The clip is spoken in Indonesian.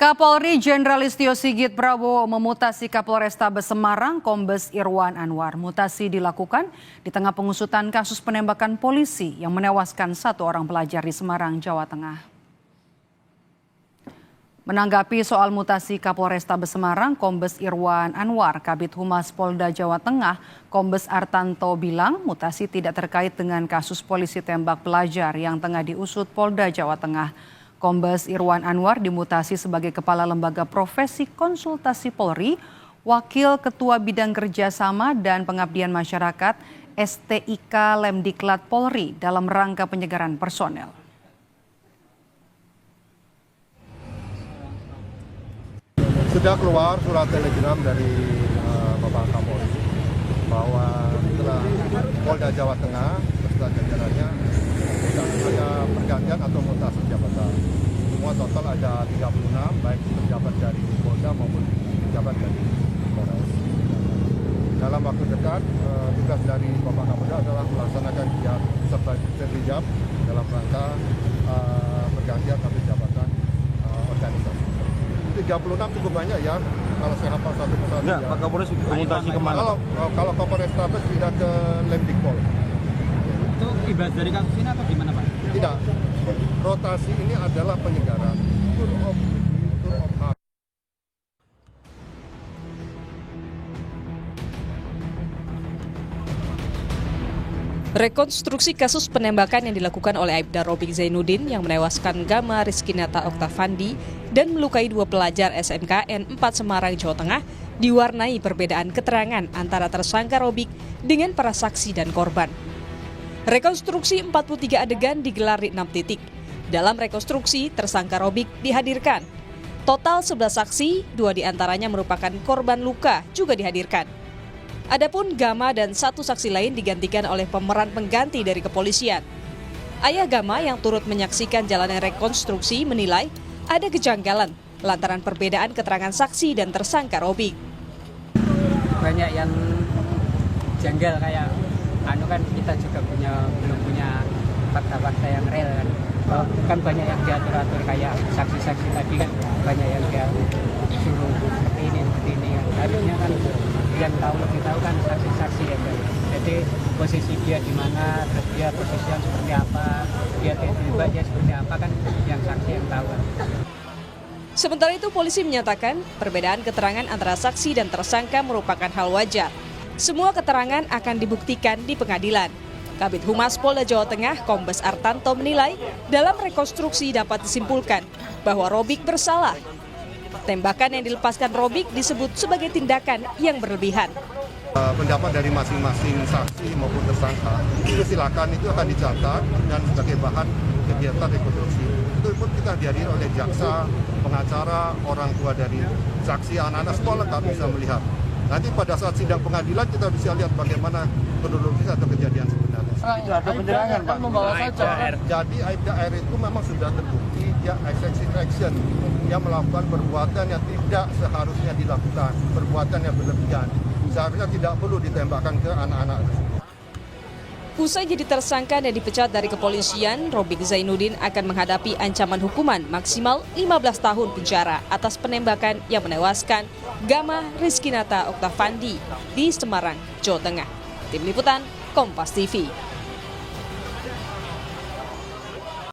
Kapolri Jenderal Listio Sigit Prabowo memutasi Kapolrestabes Semarang Kombes Irwan Anwar. Mutasi dilakukan di tengah pengusutan kasus penembakan polisi yang menewaskan satu orang pelajar di Semarang, Jawa Tengah. Menanggapi soal mutasi Kapolrestabes Semarang, Kombes Irwan Anwar, Kabid Humas Polda Jawa Tengah, Kombes Artanto bilang mutasi tidak terkait dengan kasus polisi tembak pelajar yang tengah diusut Polda Jawa Tengah. Kombes Irwan Anwar dimutasi sebagai Kepala Lembaga Profesi Konsultasi Polri, Wakil Ketua Bidang Kerjasama dan Pengabdian Masyarakat STIK Lemdiklat Polri dalam rangka penyegaran personel. Sudah keluar surat telegram dari Bapak Kapolri bahwa setelah Polda Jawa Tengah beserta jajarannya ada pergantian atau mutasi jabatan. Semua total ada 36, baik pejabat dari Polda maupun pejabat dari Polres. Dalam waktu dekat, tugas dari Bapak Kapolda adalah melaksanakan sertijab dalam rangka pergantian atau jabatan organisasi. 36 cukup banyak ya, kalau saya hafal satu persatu. Ya, Pak Kapolres mutasi kemana? Kalau Kapolrestabes pindah ke Lemdikpol. Itu ibarat dari kasus ini atau gimana Pak? Tidak, rotasi ini adalah penyegaran. Tour of heart. Rekonstruksi kasus penembakan yang dilakukan oleh Aibda Robik Zainuddin yang menewaskan Gama Rizkinata Oktavandi dan melukai 2 pelajar SMKN 4 Semarang, Jawa Tengah diwarnai perbedaan keterangan antara tersangka Robik dengan para saksi dan korban. Rekonstruksi 43 adegan digelar di 6 titik. Dalam rekonstruksi, tersangka Robik dihadirkan. Total 11 saksi, 2 diantaranya merupakan korban luka juga dihadirkan. Adapun Gama dan 1 saksi lain digantikan oleh pemeran pengganti dari kepolisian. Ayah Gama yang turut menyaksikan jalannya rekonstruksi menilai ada kejanggalan lantaran perbedaan keterangan saksi dan tersangka Robik. Banyak yang janggal kayak kan kita juga belum punya fakta-fakta yang real kan banyak yang diatur-atur kayak saksi-saksi tadi kan banyak yang dia suruh seperti ini kan. Harusnya kan yang lebih tahu kan saksi-saksi ya kan. Jadi posisi dia di mana, terus dia posisinya seperti apa, dia tembaknya seperti apa kan yang saksi yang tahu kan. Sementara itu polisi menyatakan perbedaan keterangan antara saksi dan tersangka merupakan hal wajar. Semua keterangan akan dibuktikan di pengadilan. Kabid Humas Polda Jawa Tengah, Kombes Artanto menilai dalam rekonstruksi dapat disimpulkan bahwa Robik bersalah. Tembakan yang dilepaskan Robik disebut sebagai tindakan yang berlebihan. Pendapat dari masing-masing saksi maupun tersangka itu silakan, itu akan dicatat dan sebagai bahan kegiatan rekonstruksi. Itu pun kita dihadiri oleh jaksa, pengacara, orang tua dari saksi, anak-anak semua lengkap bisa melihat. Nanti pada saat sidang pengadilan kita bisa lihat bagaimana kronologis atau kejadian sebenarnya. Itu ada penyerangan Pak. Jadi Aibda R itu memang sudah terbukti dia excessive action. Dia melakukan perbuatan yang tidak seharusnya dilakukan, perbuatan yang berlebihan. Seharusnya tidak perlu ditembakkan ke anak-anak. Usai jadi tersangka dan dipecat dari kepolisian, Robik Zainuddin akan menghadapi ancaman hukuman maksimal 15 tahun penjara atas penembakan yang menewaskan Gama Rizkinata Oktavandi di Semarang, Jawa Tengah. Tim Liputan, Kompas TV.